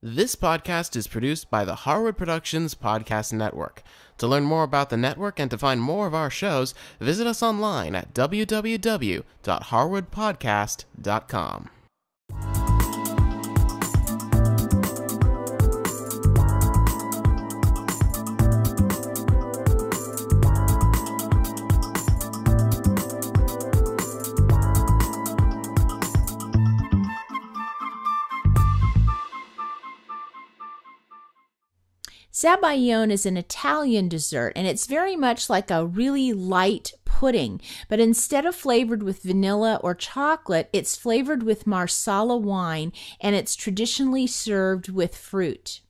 This podcast is produced by the Harwood Productions Podcast Network. To learn more about the network and to find more of our shows, visit us online at www.harwoodpodcast.com. Zabaglione is an Italian dessert, and it's very much like a really light pudding, but instead of flavored with vanilla or chocolate, it's flavored with Marsala wine, and it's traditionally served with fruit.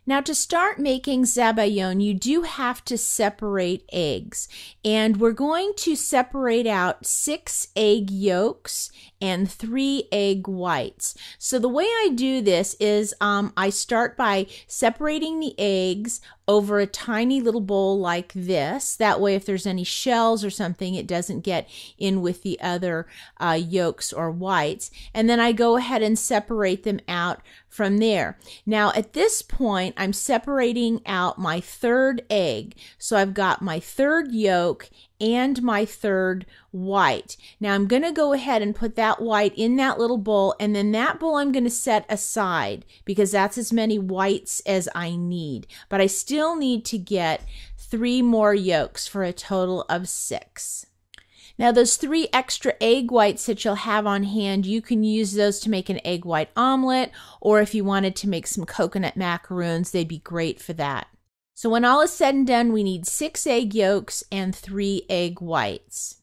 Now, to start making Zabaglione, you do have to separate eggs, and we're going to separate out 6 egg yolks and 3 egg whites. So the way I do this is I start by separating the eggs over a tiny little bowl like this. That way, if there's any shells or something, it doesn't get in with the other yolks or whites. And then I go ahead and separate them out from there. Now, at this point, I'm separating out my 3rd egg. So I've got my 3rd yolk and my 3rd white. Now I'm going to go ahead and put that white in that little bowl, and then that bowl I'm going to set aside because that's as many whites as I need. But I still need to get 3 more yolks for a total of 6. Now those 3 extra egg whites that you'll have on hand, you can use those to make an egg white omelet, or if you wanted to make some coconut macaroons, they'd be great for that. So when all is said and done, we need 6 egg yolks and 3 egg whites.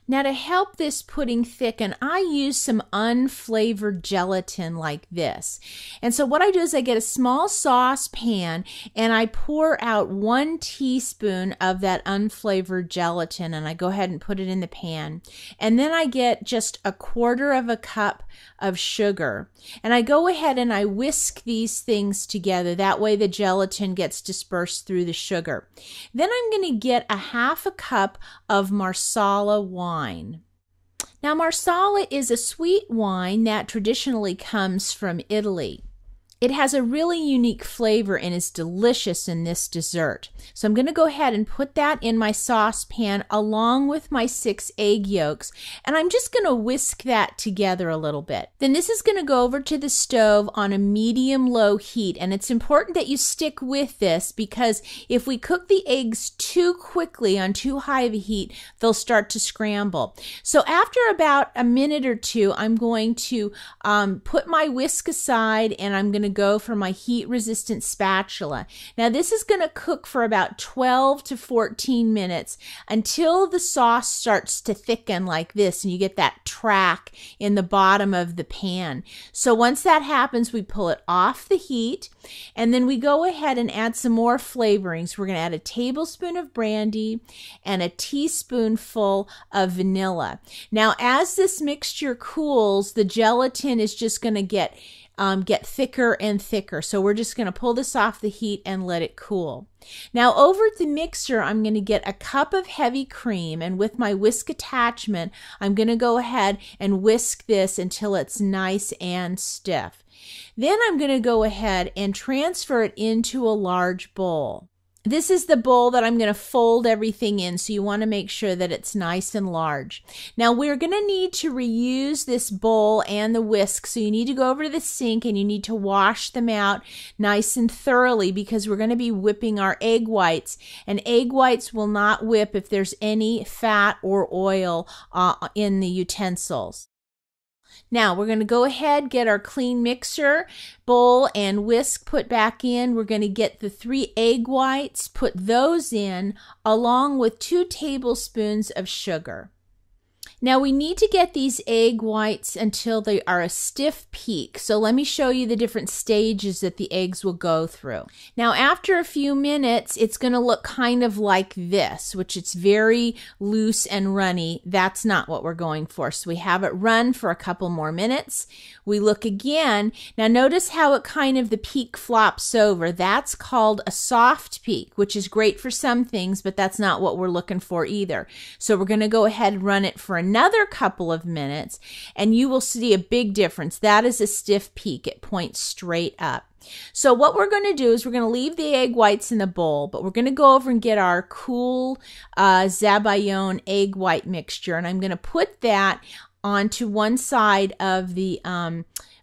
Now to help this pudding thicken, I use some unflavored gelatin like this. And so what I do is I get a small saucepan and I pour out 1 teaspoon of that unflavored gelatin, and I go ahead and put it in the pan. And then I get just a 1/4 cup of sugar. And I go ahead and I whisk these things together. That way the gelatin gets dispersed through the sugar. Then I'm going to get a 1/2 cup of Marsala wine. Now, Marsala is a sweet wine that traditionally comes from Italy. It has a really unique flavor and is delicious in this dessert. So I'm going to go ahead and put that in my saucepan along with my 6 egg yolks, and I'm just going to whisk that together a little bit. Then this is going to go over to the stove on a medium-low heat, and it's important that you stick with this because if we cook the eggs too quickly on too high of a heat, they'll start to scramble. So after about a minute or 2, I'm going to put my whisk aside, and I'm going to go for my heat-resistant spatula. Now this is going to cook for about 12 to 14 minutes until the sauce starts to thicken like this and you get that track in the bottom of the pan. So once that happens, we pull it off the heat, and then we go ahead and add some more flavorings. We're going to add a tablespoon of brandy and a teaspoonful of vanilla. Now as this mixture cools, the gelatin is just going to get thicker and thicker. So we're just going to pull this off the heat and let it cool. Now over at the mixer, I'm going to get a cup of heavy cream, and with my whisk attachment, I'm going to go ahead and whisk this until it's nice and stiff. Then I'm going to go ahead and transfer it into a large bowl. This is the bowl that I'm going to fold everything in, so you want to make sure that it's nice and large. Now we're going to need to reuse this bowl and the whisk, so you need to go over to the sink and you need to wash them out nice and thoroughly because we're going to be whipping our egg whites, and egg whites will not whip if there's any fat or oil in the utensils. Now we're going to go ahead, get our clean mixer bowl and whisk put back in. We're going to get the 3 egg whites, put those in along with 2 tablespoons of sugar. Now we need to get these egg whites until they are a stiff peak. So let me show you the different stages that the eggs will go through. Now after a few minutes, it's going to look kind of like this, which it's very loose and runny. That's not what we're going for. So we have it run for a couple more minutes. We look again. Now notice how it kind of the peak flops over. That's called a soft peak, which is great for some things, but that's not what we're looking for either. So we're going to go ahead and run it for another another couple of minutes, and you will see a big difference. That is a stiff peak. It points straight up. So what we're going to do is we're going to leave the egg whites in the bowl, but we're going to go over and get our cool Zabaglione egg white mixture, and I'm going to put that onto one side of the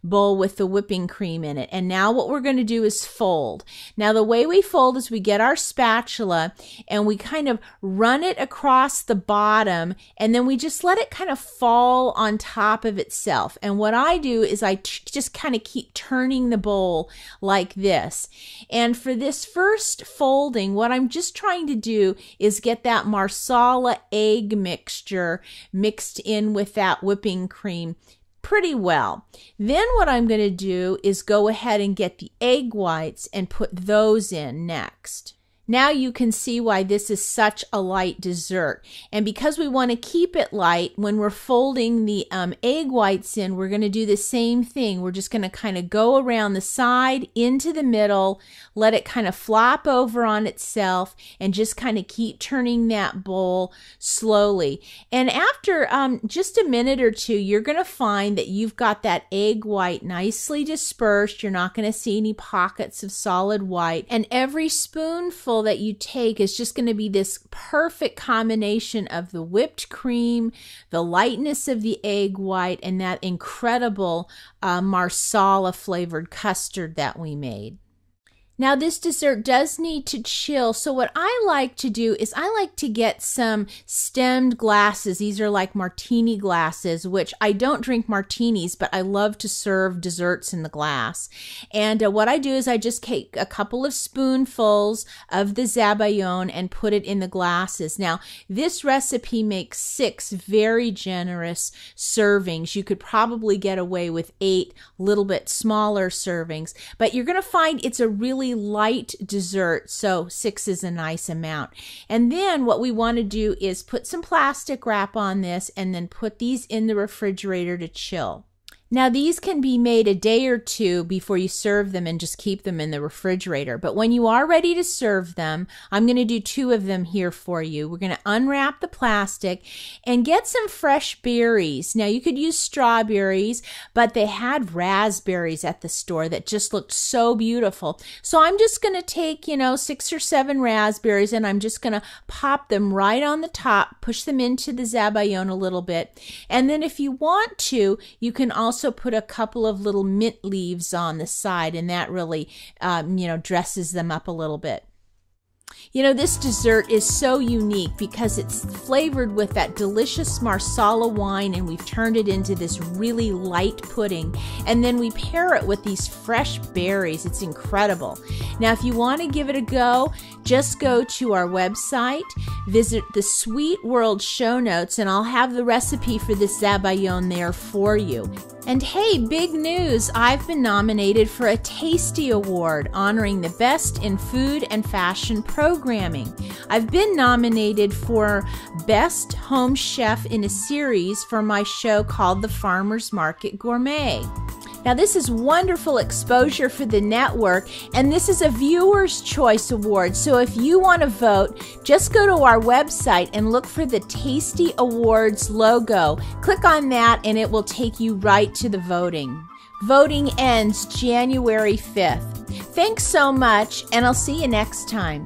bowl with the whipping cream in it. And now what we're going to do is fold. Now the way we fold is we get our spatula and we kind of run it across the bottom, and then we just let it kind of fall on top of itself. And what I do is I just kind of keep turning the bowl like this. And for this first folding, what I'm just trying to do is get that Marsala egg mixture mixed in with that whipping cream pretty well. Then what I'm going to do is go ahead and get the egg whites and put those in next. Now you can see why this is such a light dessert. And because we want to keep it light, when we're folding the egg whites in, we're going to do the same thing. We're just going to kind of go around the side into the middle, let it kind of flop over on itself, and just kind of keep turning that bowl slowly. And after just a minute or two, you're going to find that you've got that egg white nicely dispersed. You're not going to see any pockets of solid white. And every spoonful that you take is just going to be this perfect combination of the whipped cream, the lightness of the egg white, and that incredible Marsala flavored custard that we made. Now this dessert does need to chill, so what I like to do is I like to get some stemmed glasses. These are like martini glasses, which I don't drink martinis, but I love to serve desserts in the glass. And what I do is I just take a couple of spoonfuls of the Zabaglione and put it in the glasses. Now this recipe makes 6 very generous servings. You could probably get away with 8 little bit smaller servings, but you're going to find it's a really light dessert, so 6 is a nice amount. And then what we want to do is put some plastic wrap on this and then put these in the refrigerator to chill. Now these can be made a day or two before you serve them and just keep them in the refrigerator. But when you are ready to serve them, I'm going to do 2 of them here for you. We're going to unwrap the plastic and get some fresh berries. Now you could use strawberries, but they had raspberries at the store that just looked so beautiful. So I'm just going to take, 6 or 7 raspberries, and I'm just going to pop them right on the top, push them into the Zabaglione a little bit. And then if you want to, you can also put a couple of little mint leaves on the side, and that really, dresses them up a little bit. This dessert is so unique because it's flavored with that delicious Marsala wine, and we've turned it into this really light pudding. And then we pair it with these fresh berries. It's incredible. Now, if you want to give it a go, just go to our website, visit the Sweet World show notes, and I'll have the recipe for this Zabaglione there for you. And hey, big news! I've been nominated for a Tasty Award honoring the best in food and fashion programming. I've been nominated for Best Home Chef in a series for my show called The Farmer's Market Gourmet. Now this is wonderful exposure for the network, and this is a Viewer's Choice Award. So if you want to vote, just go to our website and look for the Tasty Awards logo. Click on that and it will take you right to the voting. Voting ends January 5th. Thanks so much, and I'll see you next time.